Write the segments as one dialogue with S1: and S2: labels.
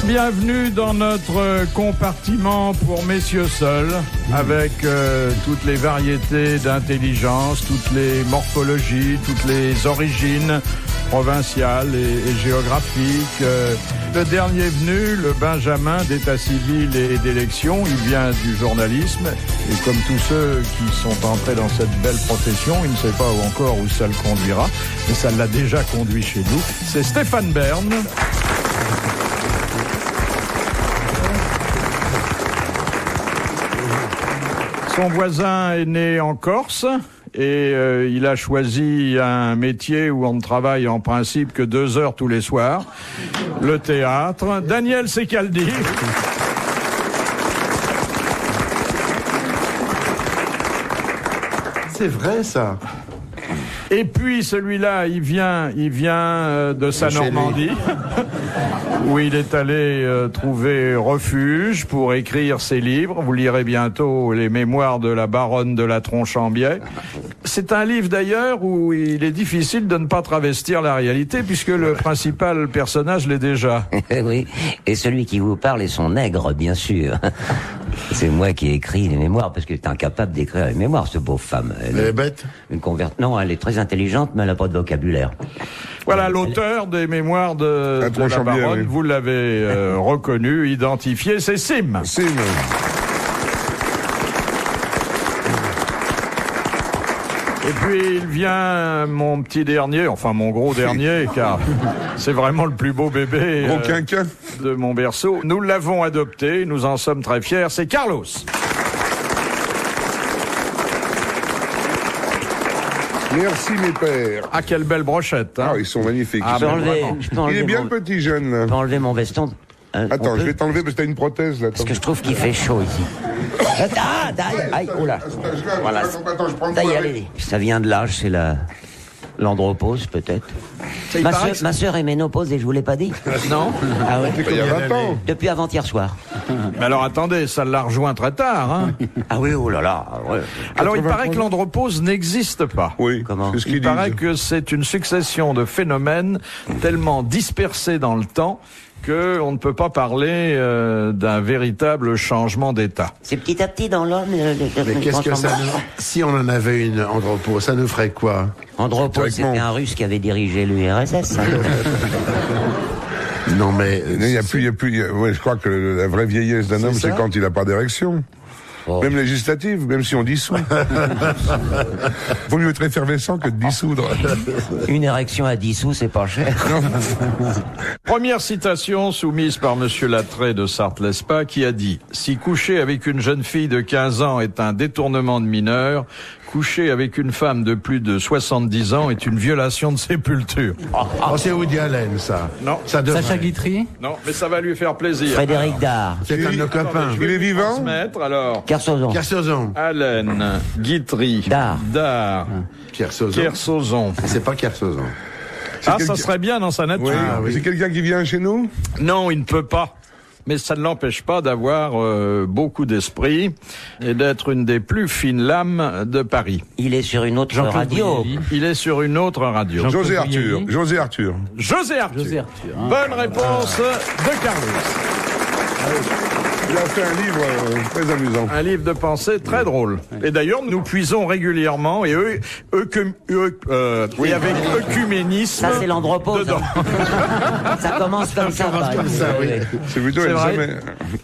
S1: Bienvenue dans notre compartiment pour messieurs seuls, avec toutes les variétés d'intelligence, toutes les morphologies, toutes les origines provinciales et géographiques. Le dernier venu, le Benjamin d'état civil et d'élection, il vient du journalisme. Et comme tous ceux qui sont entrés dans cette belle profession, il ne sait pas encore où ça le conduira, mais ça l'a déjà conduit chez nous. C'est Stéphane Bern. Son voisin est né en Corse et il a choisi un métier où on ne travaille en principe que 2 heures tous les soirs, le théâtre. Daniel Secaldi.
S2: C'est vrai ça.
S1: Et puis celui-là, il vient de sa Normandie, où il est allé trouver refuge pour écrire ses livres. Vous lirez bientôt les mémoires de la baronne de la Tronchambier. C'est un livre d'ailleurs où il est difficile de ne pas travestir la réalité, puisque le principal personnage l'est déjà.
S3: Oui, et celui qui vous parle est son nègre, bien sûr. C'est moi qui ai écrit les mémoires, parce qu'elle est incapable d'écrire les mémoires, ce beau femme.
S2: Elle est bête.
S3: Non, elle est très intelligente, mais elle n'a pas de vocabulaire.
S1: Voilà l'auteur des mémoires de la baronne. Oui. Vous l'avez reconnu, identifié, c'est Sim.
S2: Sim.
S1: Et puis il vient mon petit dernier, enfin mon gros dernier, car c'est vraiment le plus beau bébé de mon berceau. Nous l'avons adopté, nous en sommes très fiers, c'est Carlos.
S2: Merci mes pères.
S1: Ah, quelle belle brochette, hein.
S2: Ah, ils sont magnifiques.
S3: Ah,
S2: il est bien le petit jeune, là.
S3: Je peux enlever mon veston.
S2: Attends, je vais t'enlever parce que t'as une prothèse, là.
S3: Parce que je trouve qu'il fait chaud, ici. Aïe, oh là. Voilà.
S2: Attends, je prends le
S3: Allez. Ça vient de l'âge, c'est l'andropause, peut-être. Ma sœur est ménopause et je vous l'ai pas dit.
S1: Non.
S3: Ah ouais.
S2: Il y a 20 ans.
S3: Depuis avant-hier soir.
S1: Mais alors attendez, ça l'a rejoint très tard, hein.
S3: Ah oui, oh là là. Ouais.
S1: Alors il paraît que l'andropause n'existe pas.
S2: Oui.
S3: Comment ?
S2: C'est ce qu'il
S1: Il paraît que c'est une succession de phénomènes tellement dispersés dans le temps qu'on ne peut pas parler d'un véritable changement d'état.
S3: C'est petit à petit dans l'homme.
S4: Mais qu'est-ce que ça nous... Si on en avait une andropause, ça nous ferait quoi ?
S3: Andropause, c'était un Russe qui avait dirigé l'URSS.
S4: Non mais...
S2: Il y a plus, ouais, je crois que la vraie vieillesse d'un homme, c'est quand il n'a pas d'érection. Oh. Même législative, même si on dissout. Vaut mieux être effervescent que de dissoudre.
S3: Une érection à 10 sous, c'est pas cher.
S1: Première citation soumise par Monsieur Latret de Sarthe-Lespa qui a dit « Si coucher avec une jeune fille de 15 ans est un détournement de mineur, coucher avec une femme de plus de 70 ans est une violation de sépulture. »
S4: Oh, c'est Woody Allen, ça.
S1: Non.
S4: Ça devrait.
S5: Sacha Guitry.
S1: Non, mais ça va lui faire plaisir.
S3: Frédéric Dard.
S4: C'est un de nos copains.
S2: Il est vivant ?
S1: Alors,
S3: Kersozon.
S1: Allen, Guitry, Dard, Kersozon.
S4: C'est pas Kersozon.
S1: Ah, ça serait bien dans sa nature.
S2: Oui. Ah, oui. C'est quelqu'un qui vient chez nous ?
S1: Non, il ne peut pas. Mais ça ne l'empêche pas d'avoir beaucoup d'esprit et d'être une des plus fines lames de Paris.
S3: Il est sur une autre radio.
S1: Il est sur une autre radio.
S2: José Arthur.
S1: Bonne réponse de Carlos.
S2: Il a fait un livre très amusant.
S1: Un livre de pensée très drôle. Et d'ailleurs, nous puisons régulièrement et avec œcuménisme.
S3: Ça, c'est l'andropause. Ça commence comme ça.
S2: Oui. C'est plutôt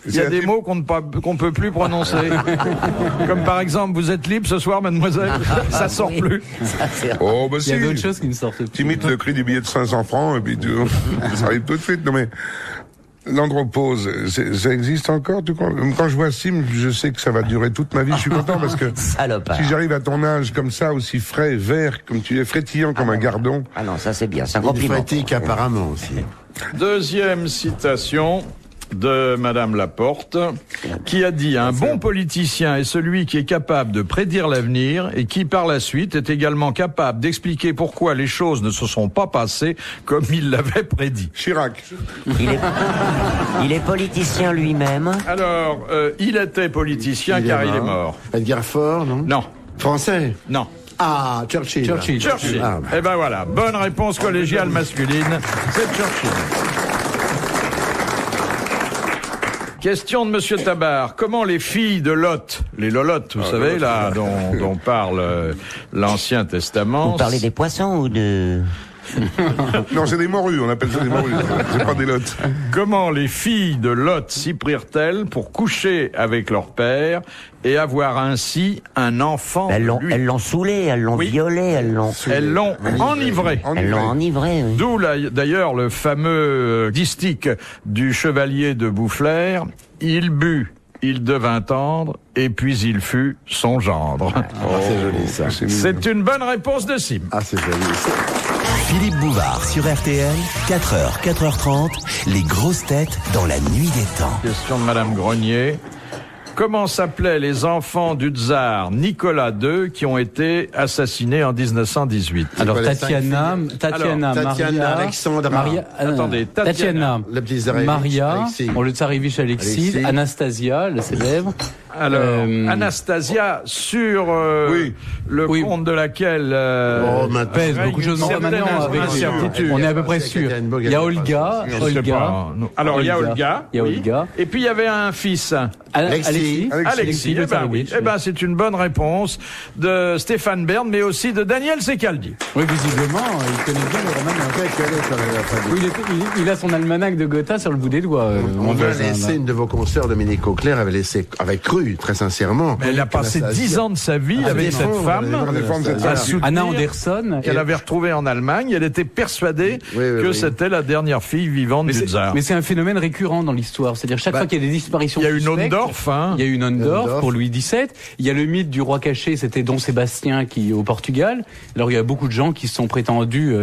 S1: il y a des mots qu'on ne peut plus prononcer. Comme par exemple, vous êtes libre ce soir, mademoiselle. Ça sort plus.
S2: Oh, bah si.
S5: Il y a d'autres choses qui ne sortent plus.
S2: Tu imites le cri du billet de 500 francs et puis ça arrive tout de suite. Non mais... L'andropause, ça existe encore? Quand je vois Sim, je sais que ça va durer toute ma vie. Je suis content parce que si j'arrive à ton âge comme ça, aussi frais, vert, comme tu es, frétillant comme un gardon.
S3: Ah non, ça c'est bien, c'est un compliment.
S4: Frétique apparemment aussi.
S1: Deuxième citation de Madame Laporte, qui a dit « Un bon politicien est celui qui est capable de prédire l'avenir et qui, par la suite, est également capable d'expliquer pourquoi les choses ne se sont pas passées comme il l'avait prédit. »
S2: Chirac.
S3: Il est politicien lui-même.
S1: Alors, il était politicien car il est mort.
S4: Edgar Faure, non?
S1: Non.
S4: Français?
S1: Non.
S4: Ah, Churchill.
S1: Ah, eh ben voilà, bonne réponse collégiale masculine, c'est Churchill. Question de Monsieur Tabar. Comment les filles de Lot, les lolottes, vous savez, là, dont parle l'Ancien Testament.
S3: Vous parlez des poissons ou de...
S2: Non, c'est des morues, on appelle ça des morues. C'est pas des lottes.
S1: Comment les filles de Lot s'y prirent-elles pour coucher avec leur père et avoir ainsi un enfant de lui?
S3: Elles l'ont saoulé, elles l'ont violé, elles l'ont
S1: enivré.
S3: Elles l'ont enivré, oui.
S1: D'où d'ailleurs le fameux distique du chevalier de Boufflers. Il but, il devint tendre, et puis il fut son gendre.
S4: C'est joli ça.
S1: C'est une bonne réponse de Sim.
S4: Ah, c'est joli.
S5: Philippe Bouvard sur RTL, 4h, 4h30, les grosses têtes dans la nuit des temps.
S1: Question de Madame Grenier. Comment s'appelaient les enfants du tsar Nicolas II qui ont été assassinés en 1918?
S6: Alors Tatiana, Maria,
S4: Alexandra.
S1: Attendez,
S6: Tatiana,
S4: Le petit Tsarevitch,
S6: Maria,
S4: Alexis.
S6: le tsarevitch Alexis, Anastasia, la célèbre.
S1: Alors, Anastasia, sur le compte de laquelle
S6: pèse beaucoup de choses. Maintenant, avec
S1: incertitude.
S6: on est à peu près sûr. Il y a Olga.
S1: Alors, il y a Olga.
S6: Il y a Olga.
S1: Et puis, il y avait un fils.
S6: Alexis.
S1: Eh ben oui. Eh ben, c'est une bonne réponse de Stéphane Bern, mais aussi de Daniel Secaldi.
S6: Oui, visiblement, il connaît bien le roman. Il a son almanach de Gotha sur le bout des doigts.
S4: On va laisser une de vos consoeurs, Dominique Auclair, avait cru, très sincèrement.
S1: Mais elle a passé 10 ans de sa vie avec cette femme,
S6: Anna Anderson,
S1: qu'elle avait retrouvée en Allemagne. Elle était persuadée que c'était la dernière fille vivante du tsar.
S6: Mais c'est un phénomène récurrent dans l'histoire. C'est-à-dire chaque fois qu'il y a des disparitions.
S1: Il y a eu Nondorf,
S6: Il y a eu Nondorf pour Louis XVII. Il y a le mythe du roi caché, c'était Dom Sébastien au Portugal. Alors il y a beaucoup de gens qui se sont prétendus.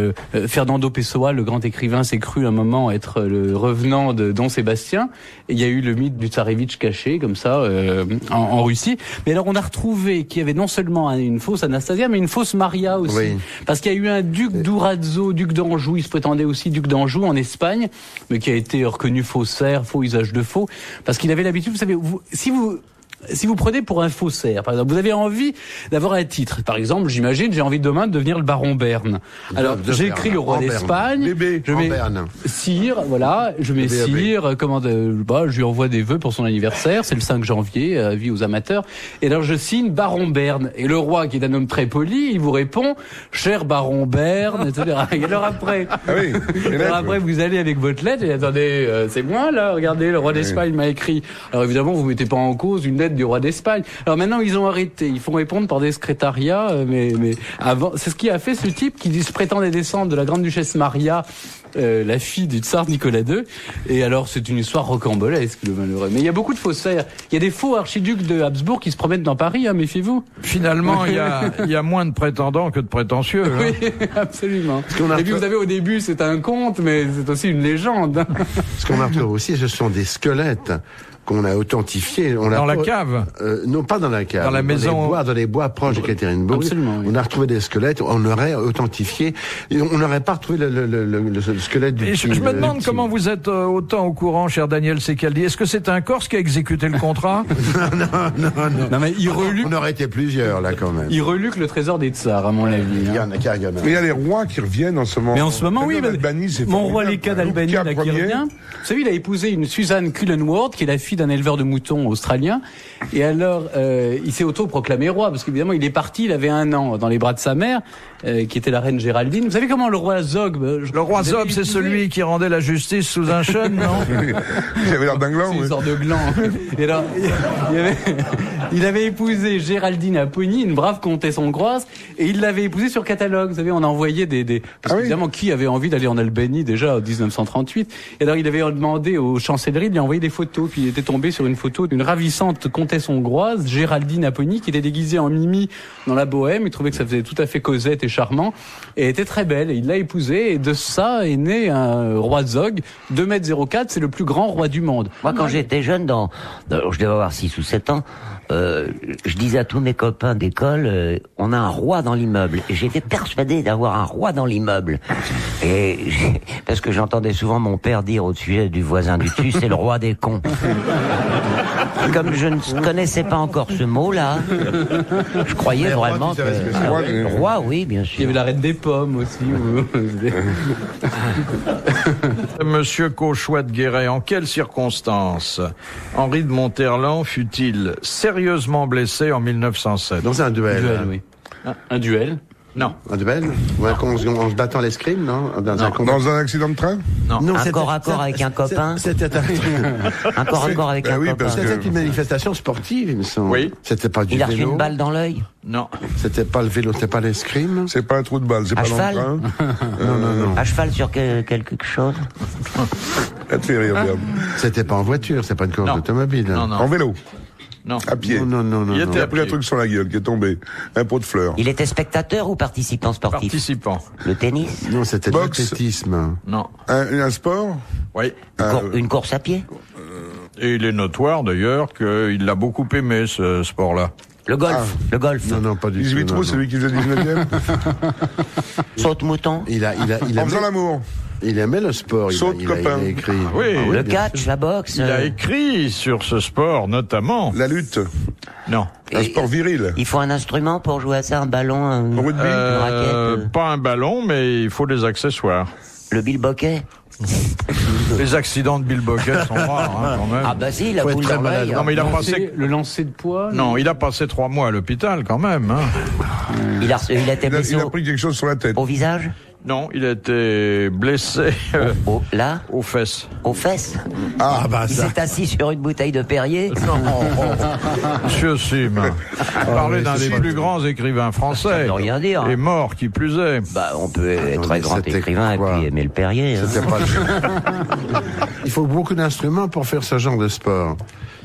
S6: Fernando Pessoa, le grand écrivain, s'est cru un moment être le revenant de Dom Sébastien. Et il y a eu le mythe du tsarevitch caché, comme ça, en Russie. Mais alors on a retrouvé qu'il y avait non seulement une fausse Anastasia, mais une fausse Maria aussi. Oui. Parce qu'il y a eu un duc d'Urazzo, duc d'Anjou, il se prétendait aussi duc d'Anjou en Espagne, mais qui a été reconnu faussaire, faux usage de faux, parce qu'il avait l'habitude, vous savez, si vous prenez pour un faussaire, par exemple, vous avez envie d'avoir un titre. Par exemple, j'imagine, j'ai envie demain de devenir le baron Berne. Alors, j'écris le roi d'Espagne, je mets sire, voilà, je mets sire, je lui envoie des vœux pour son anniversaire, c'est le 5 janvier, avis aux amateurs. Et alors, je signe baron Berne. Et le roi, qui est un homme très poli, il vous répond, cher baron Berne, etc. Et alors après, vous allez avec votre lettre et attendez, c'est moi, là, regardez, le roi d'Espagne m'a écrit. Alors évidemment, vous mettez pas en cause une lettre du roi d'Espagne. Alors maintenant, ils ont arrêté. Ils font répondre par des secrétariats, mais avant, c'est ce qui a fait ce type qui se prétendait descendre de la grande duchesse Maria, la fille du tsar Nicolas II. Et alors, c'est une histoire rocambolesque, le malheureux. Mais il y a beaucoup de faussaires. Il y a des faux archiducs de Habsbourg qui se promènent dans Paris, méfiez-vous.
S1: Finalement, il y a moins de prétendants que de prétentieux.
S6: Oui, absolument. Et puis, vous savez, au début, c'est un conte, mais c'est aussi une légende.
S4: Ce qu'on a retrouvé aussi, ce sont des squelettes qu'on a authentifiés.
S1: Dans la cave?
S4: Non, pas dans la cave.
S1: Dans la maison?
S4: Dans les bois proches de Catherine-Bourg.
S6: Absolument, oui.
S4: On a retrouvé des squelettes, on aurait authentifié, et on n'aurait pas retrouvé le squelette du
S1: Je me demande comment vous êtes autant au courant, cher Daniel Secaldi. Est-ce que c'est un Corse qui a exécuté le contrat?
S6: Non, mais
S4: on aurait été plusieurs, là, quand même.
S6: Il reluque le trésor des tsars, à mon avis.
S2: Il y en a. Mais il y a les rois qui reviennent en ce moment.
S6: Mais en ce moment, oui. Mon roi Léka d'Albanie, là, qui revient. Vous savez, il a épousé une Suzanne Cullenworth, qui est la fille d'un éleveur de moutons australien. Et alors, il s'est autoproclamé roi, parce qu'évidemment, il est parti, il avait 1 an dans les bras de sa mère, qui était la reine Géraldine. Vous savez comment le roi Zog...
S1: Le roi Zog, c'est celui qui rendait la justice sous un chêne, non?
S2: Il avait l'air d'un gland.
S6: C'est une sorte de gland. Et alors, il avait épousé Géraldine Apony, une brave comtesse hongroise, et il l'avait épousée sur catalogue. Vous savez, on a envoyé parce qu'évidemment, qui avait envie d'aller en Albanie déjà en 1938? Et alors, il avait demandé aux chancelleries de lui envoyer des photos, puis il était tombé sur une photo d'une ravissante comtesse hongroise, Géraldine Apony, qui était déguisée en Mimi dans la Bohème. Il trouvait que ça faisait tout à fait Cosette et charmant, et était très belle. Et il l'a épousée, et de ça est né un roi Zog, 2,04 m, c'est le plus grand roi du monde.
S3: Moi, quand j'étais jeune, je devais avoir 6 ou 7 ans, je disais à tous mes copains d'école, on a un roi dans l'immeuble. Et j'étais persuadé d'avoir un roi dans l'immeuble. Parce que j'entendais souvent mon père dire au sujet du voisin du dessus, c'est le roi des cons. Comme je ne connaissais pas encore ce mot-là, je croyais vraiment que... le roi, oui, bien sûr.
S6: Il y avait la reine des pommes aussi.
S1: Monsieur Cauchois de Guéret, en quelles circonstances Henri de Monterland fut-il sérieusement blessé en 1907?
S4: Dans un duel.
S6: Oui. Un duel?
S1: Non.
S4: Un duel? En se battant l'escrime, non?
S2: Dans un accident de train?
S3: Non, un corps à corps avec un copain.
S4: C'était
S3: un corps à corps avec un copain.
S4: C'était une manifestation sportive, il me semble.
S1: Oui.
S4: C'était pas du vélo.
S3: Il a reçu une balle dans l'œil?
S1: Non.
S4: C'était pas le vélo, c'était pas l'escrime.
S2: C'est pas un trou de balle, c'est pas dans le train.
S4: Non.
S3: À cheval sur quelque chose?
S2: Ça te fait rire, bien.
S4: C'était pas en voiture, c'est pas une course automobile.
S1: Non.
S2: En vélo?
S1: Non.
S2: À pied?
S4: Non.
S2: Il a pris un truc sur la gueule qui est tombé. Un pot de fleurs.
S3: Il était spectateur ou participant sportif?
S1: Participant.
S3: Le tennis?
S4: Non, c'était
S2: Boxe.
S4: l'athlétisme.
S1: Non.
S2: Un sport?
S1: Oui.
S3: Une course à pied?
S1: Et il est notoire d'ailleurs qu'il l'a beaucoup aimé ce sport-là.
S3: Le golf? Le golf?
S4: Non, pas du tout.
S2: 18 trous, c'est lui qui faisait 19e?
S3: Saute-mouton?
S2: En faisant l'amour.
S4: Il aimait le sport.
S2: Saute copain.
S4: Il a écrit.
S1: Oui.
S3: Le catch, la boxe?
S1: Il a écrit sur ce sport notamment.
S2: La lutte.
S1: Non.
S2: Un sport viril.
S3: Il faut un instrument pour jouer à ça, un ballon,
S2: Au rugby.
S3: une raquette?
S1: Pas un ballon, mais il faut des accessoires.
S3: Le bilboquet?
S1: Les accidents de Bill Bucket sont rares, quand même.
S3: Ah bah si, la
S4: Faut être
S3: boule
S4: très
S3: dans l'œil.
S1: Non, mais il a passé...
S6: Le lancer de poids?
S1: Non, il a passé 3 mois à l'hôpital, quand même.
S3: Il a été blessé
S2: Il a pris quelque chose sur la tête.
S3: au visage?
S1: Non, il a été blessé
S3: Là?
S1: aux fesses.
S3: Aux fesses?
S4: Ah, bah
S3: Il
S4: ça.
S3: s'est assis sur une bouteille de Perrier?
S1: Non, Monsieur Sim, parler d'un des plus grands écrivains français.
S3: Ça veut rien dire.
S1: Et mort, qui plus est.
S3: Bah, on peut être très
S4: mais
S3: grand
S4: c'était
S3: écrivain et
S4: quoi?
S3: puis aimer le Perrier. Hein.
S4: C'était pas Il faut beaucoup d'instruments pour faire ce genre de sport.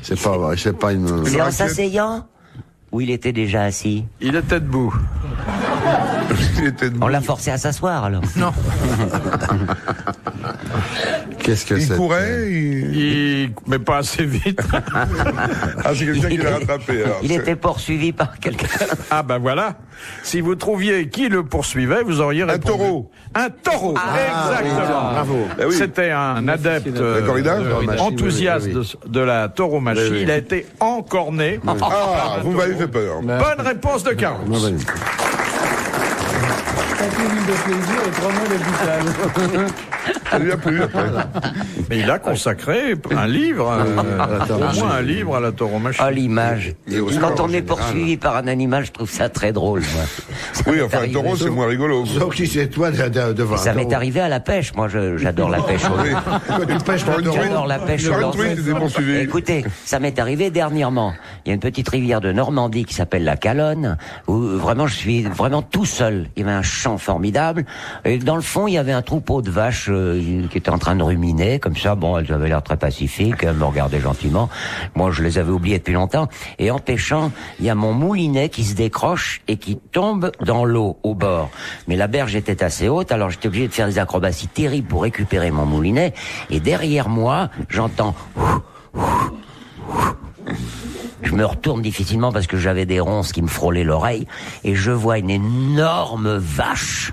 S4: C'est pas une...
S3: C'est en s'asseyant? Ou il était déjà assis?
S1: Il était debout.
S2: Il était debout.
S3: On l'a forcé à s'asseoir, alors?
S1: Non.
S4: Qu'est-ce que
S2: Il
S4: c'est?
S2: courait,
S1: Mais pas assez vite.
S2: Ah, c'est quelqu'un qui l'a rattrapé, alors.
S3: Il était poursuivi par quelqu'un.
S1: Ah ben voilà. Si vous trouviez qui le poursuivait, vous auriez répondu.
S2: taureau.
S1: Un taureau. Exactement.
S4: Bravo.
S2: Eh oui.
S1: C'était un adepte
S2: corrida,
S1: enthousiaste
S4: oui.
S1: de la tauromachie.
S4: Oui.
S1: Il a été encorné.
S2: Ah, vous m'avez fait peur.
S1: Bonne réponse de Carlos.
S6: de plaisir et 3 mois d'hôpital.
S2: Ça lui a plu après.
S1: Mais il a consacré un livre, au moins un livre à la tauromachie.
S3: Ah, l'image. Quand on est poursuivi par un animal, je trouve ça très drôle, moi.
S2: Oui, enfin, un taureau, c'est moins rigolo.
S4: Sauf si c'est toi devant.
S3: Ça m'est arrivé à la pêche. Moi, j'adore la pêche.
S2: Tu pêches pour une
S3: J'adore la pêche au
S2: truite, t'es poursuivi.
S3: Écoutez, ça m'est arrivé dernièrement. Il y a une petite rivière de Normandie qui s'appelle la Calonne, où vraiment je suis vraiment tout seul. Il y avait un champ formidable, et dans le fond, il y avait un troupeau de vaches qui étaient en train de ruminer, comme ça. Bon, elles avaient l'air très pacifiques, elles me regardaient gentiment. Moi, je les avais oubliées depuis longtemps. Et en pêchant, il y a mon moulinet qui se décroche et qui tombe dans l'eau, au bord. Mais la berge était assez haute, alors j'étais obligé de faire des acrobaties terribles pour récupérer mon moulinet. Et derrière moi, j'entends... Je me retourne difficilement parce que j'avais des ronces qui me frôlaient l'oreille, et je vois une énorme vache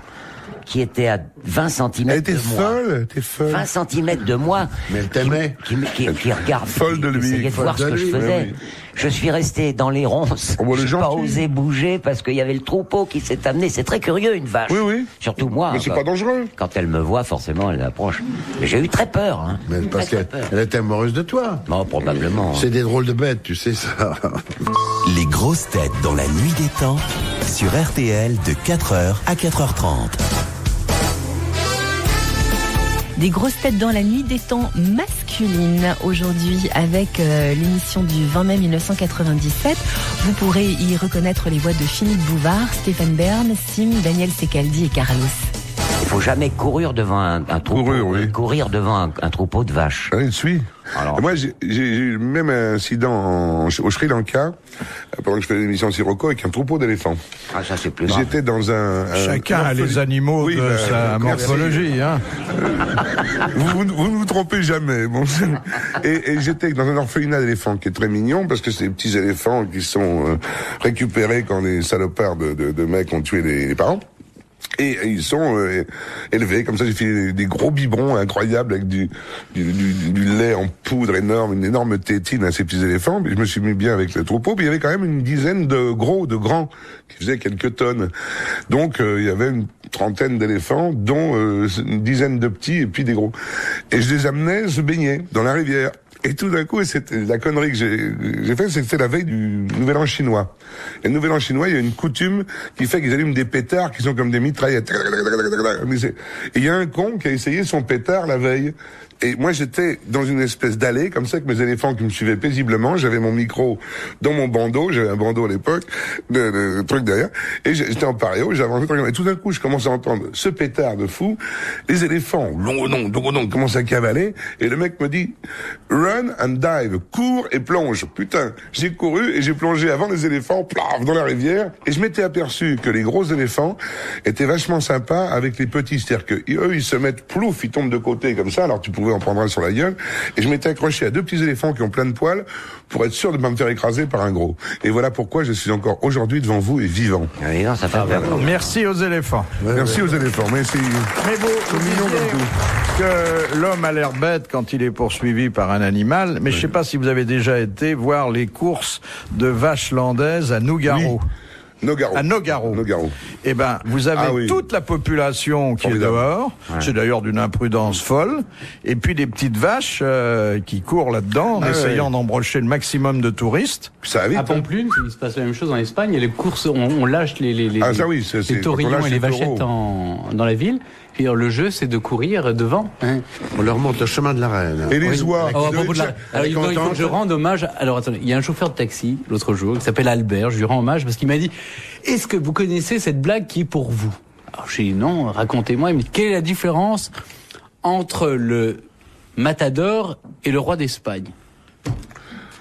S3: qui était à 20 cm
S2: Elle était
S3: de moi.
S2: folle, t'es folle.
S3: 20 cm de moi.
S4: Mais elle t'aimait.
S3: Qui regarde.
S2: Folle de lui.
S3: Qui essayait de
S2: Folle
S3: voir
S2: de
S3: ce que je
S2: lui,
S3: faisais.
S2: oui.
S3: Je suis resté dans les ronces.
S2: Oh, bah,
S3: J'ai
S2: le
S3: pas
S2: gentil.
S3: osé bouger parce qu'il y avait le troupeau qui s'est amené. C'est très curieux, une vache.
S2: Oui, oui.
S3: Surtout moi.
S2: Mais c'est pas dangereux.
S3: Quand elle me voit, forcément, elle approche. Mais j'ai eu très peur, hein.
S4: Mais parce
S3: Très, très
S4: qu'elle
S3: peur.
S4: était amoureuse de toi.
S3: Bon, probablement.
S4: C'est des drôles de bêtes, tu sais ça.
S5: Les grosses têtes dans la nuit des temps sur RTL de 4h à 4h30.
S7: Des grosses têtes dans la nuit des temps masculines aujourd'hui avec l'émission du 20 mai 1997. Vous pourrez y reconnaître les voix de Philippe Bouvard, Stéphane Bern, Sim, Daniel Secaldi et Carlos.
S3: faut jamais courir devant un troupeau, courir devant un troupeau de vaches.
S2: Je suis. Alors, moi, j'ai eu même un incident au Sri Lanka, pendant que je faisais l'émission Sirocco, avec un troupeau d'éléphants.
S3: Ah, ça c'est plus grave.
S2: J'étais dans
S1: Chacun a les animaux de sa morphologie, hein.
S2: Vous ne vous trompez jamais. Bon. Et j'étais dans un orphelinat d'éléphants qui est très mignon, parce que c'est des petits éléphants qui sont récupérés quand les salopards de mecs ont tué les parents. Et ils sont élevés comme ça. J'ai fait des gros biberons incroyables avec du lait en poudre énorme, une énorme tétine à ces petits éléphants. Puis je me suis mis bien avec le troupeau. Puis il y avait quand même une dizaine de grands qui faisaient quelques tonnes. Donc il y avait une trentaine d'éléphants, dont une dizaine de petits et puis des gros. Et je les amenais se baigner dans la rivière. Et tout d'un coup, c'était la connerie que j'ai faite, c'était la veille du Nouvel An chinois. Et le Nouvel An chinois, il y a une coutume qui fait qu'ils allument des pétards qui sont comme des mitraillettes. Et il y a un con qui a essayé son pétard la veille. Et moi, j'étais dans une espèce d'allée, comme ça, avec mes éléphants qui me suivaient paisiblement. J'avais mon micro dans mon bandeau. J'avais un bandeau à l'époque, de truc derrière. Et j'étais en paréo, j'avançais. Et tout d'un coup, je commence à entendre ce pétard de fou. Les éléphants, long, commencent à cavaler. Et le mec me dit, run and dive. Cours et plonge. Putain, j'ai couru et j'ai plongé avant les éléphants, plaf, dans la rivière. Et je m'étais aperçu que les gros éléphants étaient vachement sympas avec les petits. C'est-à-dire que eux, ils se mettent plouf, ils tombent de côté comme ça. Alors tu pouvais en prendre un sur la gueule, et je m'étais accroché à deux petits éléphants qui ont plein de poils pour être sûr de ne pas me faire écraser par un gros. Et voilà pourquoi je suis encore aujourd'hui devant vous et vivant.
S3: Oui, non, ça fait
S1: Merci aux éléphants.
S2: Merci aux éléphants. Mais
S1: vous disiez que l'homme a l'air bête quand il est poursuivi par un animal, mais je ne sais pas si vous avez déjà été voir les courses de vaches landaises à Nougaro.
S2: Oui.
S1: À Nogaro. Eh ben, vous avez toute la population qui est dehors. Ouais. C'est d'ailleurs d'une imprudence folle. Et puis des petites vaches qui courent là-dedans, en essayant d'embrocher le maximum de touristes.
S2: Ça
S6: à Pamplune, il se passe la même chose en Espagne. Et les courses, on lâche les taurillons et les vachettes dans la ville. Puis le jeu, c'est de courir devant.
S4: On leur montre le chemin de la reine.
S2: Et les oies.
S6: Alors, il faut que je rende hommage. Alors, attendez, il y a un chauffeur de taxi, l'autre jour, qui s'appelle Albert. Je lui rends hommage parce qu'il m'a dit, est-ce que vous connaissez cette blague qui est pour vous? Alors, j'ai dit non, racontez-moi. Il me dit, quelle est la différence entre le Matador et le roi d'Espagne?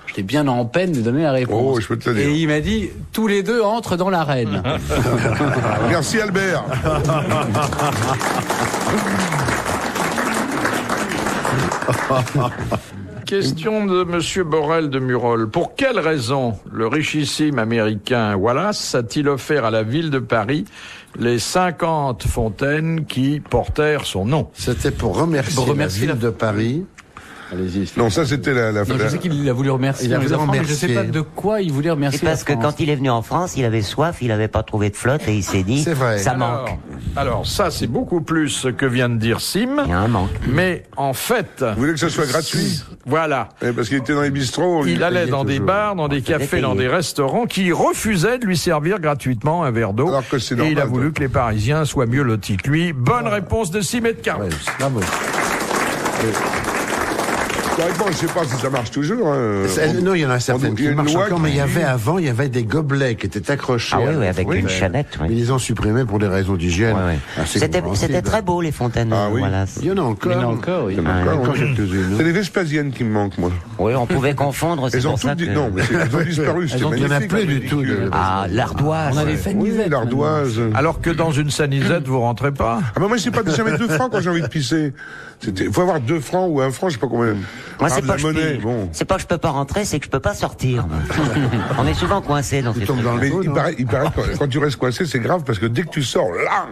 S6: J'étais bien en peine de donner la réponse.
S2: Oh, je peux te le dire.
S6: Et il m'a dit, tous les deux entrent dans l'arène.
S2: Merci Albert.
S1: Question de Monsieur Borel de Murol. Pour quelle raison le richissime américain Wallace a-t-il offert à la ville de Paris les 50 fontaines qui portèrent son nom?
S4: C'était pour remercier la ville de Paris. Allez-y.
S2: Non, ça c'était
S6: non, je sais qu'il a voulu remercier les enfants, mais je sais pas de quoi il voulait remercier.
S3: C'est parce que quand il est venu en France, il avait soif, il n'avait pas trouvé de flotte et il s'est dit, ça manque.
S1: Alors ça c'est beaucoup plus ce que vient de dire Sim.
S3: Il y a un manque.
S1: Mais en fait...
S2: Vous voulez que ce soit gratuit?
S1: Voilà.
S2: Parce qu'il était dans les bistrots.
S1: Il allait dans des bars, dans des cafés, dans des restaurants qui refusaient de lui servir gratuitement un verre d'eau.
S2: Alors que c'est normal.
S1: Et il a voulu que les Parisiens soient mieux lotis que lui. Bonne réponse de Sim et de Carlos.
S4: Bravo.
S2: Je ne sais pas si ça marche toujours.
S4: Non, il y en a certaines qui marchent encore, mais il y avait des gobelets qui étaient accrochés.
S3: Ah oui, avec une chanette.
S4: Ils les ont supprimés pour des raisons d'hygiène.
S3: C'était très beau, les fontaines. Voilà.
S4: Il y en a encore.
S6: Il y en a encore,
S4: Il y en a encore quelques-unes.
S2: C'est les Vespasiennes qui me manquent, moi.
S3: Oui, on pouvait confondre.
S2: Elles ont toutes non, mais elles ont disparu.
S4: Il n'y en a plus du tout.
S3: L'ardoise.
S6: On avait fait une
S2: disette. L'ardoise.
S1: Alors que dans une sanisette, vous rentrez pas.
S2: Ah, moi, j'ai pas jamais 2 francs quand j'ai envie de pisser. Il faut avoir 2 francs ou 1 franc, je sais pas combien.
S3: Moi, c'est pas que je peux pas rentrer, c'est que je peux pas sortir. On est souvent coincé dans ces trucs.
S2: Il paraît que quand tu restes coincé, c'est grave parce que dès que tu sors, là,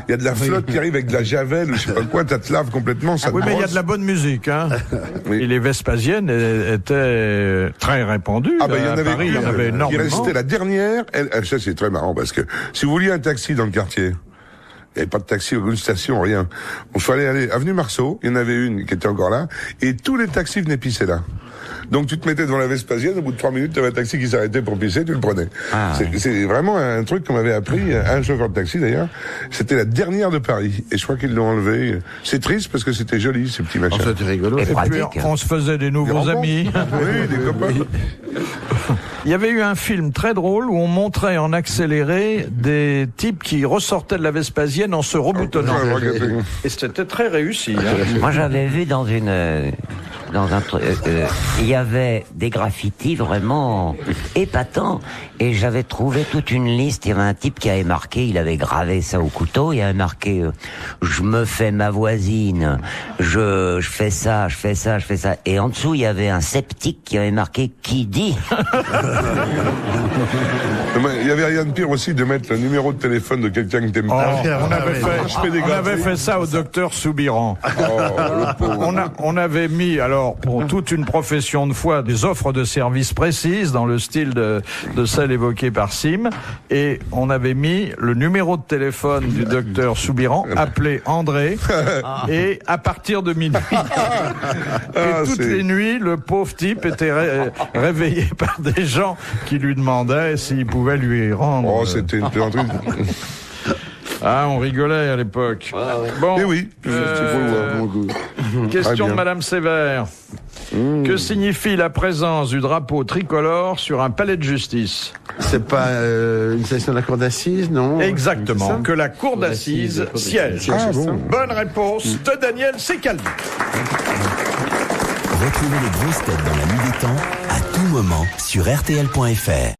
S2: il y a de la flotte qui arrive avec de la javel ou je sais pas quoi, ça te lave complètement. Ça
S1: oui, mais il y a de la bonne musique, hein. Et les Vespasiennes étaient très répandues.
S2: Ah, il y en avait,
S1: Paris, il y en avait énormément.
S2: Il restait la dernière. Ça, c'est très marrant parce que si vous vouliez un taxi dans le quartier, il n'y avait pas de taxi, aucune station, rien. Il fallait aller avenue Marceau, il y en avait une qui était encore là, et tous les taxis venaient pisser là. Donc tu te mettais devant la Vespasienne, au bout de 3 minutes, tu avais un taxi qui s'arrêtait pour pisser, tu le prenais. C'est vraiment un truc qu'on m'avait appris, un chauffeur de taxi d'ailleurs. C'était la dernière de Paris, et je crois qu'ils l'ont enlevé. C'est triste parce que c'était joli, ces petits machins.
S4: C'était rigolo.
S1: Et puis on se faisait des nouveaux amis.
S2: Oui, des copains.
S1: Il y avait eu un film très drôle où on montrait en accéléré des types qui ressortaient de la Vespasienne en se reboutonnant. Et c'était très réussi. Hein.
S3: Moi, j'avais vu dans un truc, il y avait des graffitis vraiment épatants, et j'avais trouvé toute une liste. Il y avait un type qui avait marqué, il avait gravé ça au couteau, il avait marqué je me fais ma voisine, je fais ça, je fais ça, je fais ça, et en dessous il y avait un sceptique qui avait marqué qui dit.
S2: Il y avait rien de pire aussi de mettre le numéro de téléphone de quelqu'un que t'aimes pas.
S1: On avait fait ça au docteur Soubiran. On avait mis, alors, pour toute une profession de foi, des offres de services précises dans le style de celle évoquée par Sim, et on avait mis le numéro de téléphone du docteur Soubiran, appelé André, et à partir de minuit. Et toutes les nuits, le pauvre type était réveillé par des gens qui lui demandaient s'il pouvait lui rendre.
S2: Oh, c'était une plaisanterie.
S1: Ah, on rigolait à l'époque. Bon,
S2: mais oui,
S1: question de Madame Sévère. Que signifie la présence du drapeau tricolore sur un palais de justice?
S4: C'est pas une session de la cour d'assises, non?
S1: Exactement, que la cour d'assises siège. Bonne réponse de Daniel Secaldi.
S5: Retrouvez les grosses têtes dans la nuit des temps à tout moment sur RTL.fr.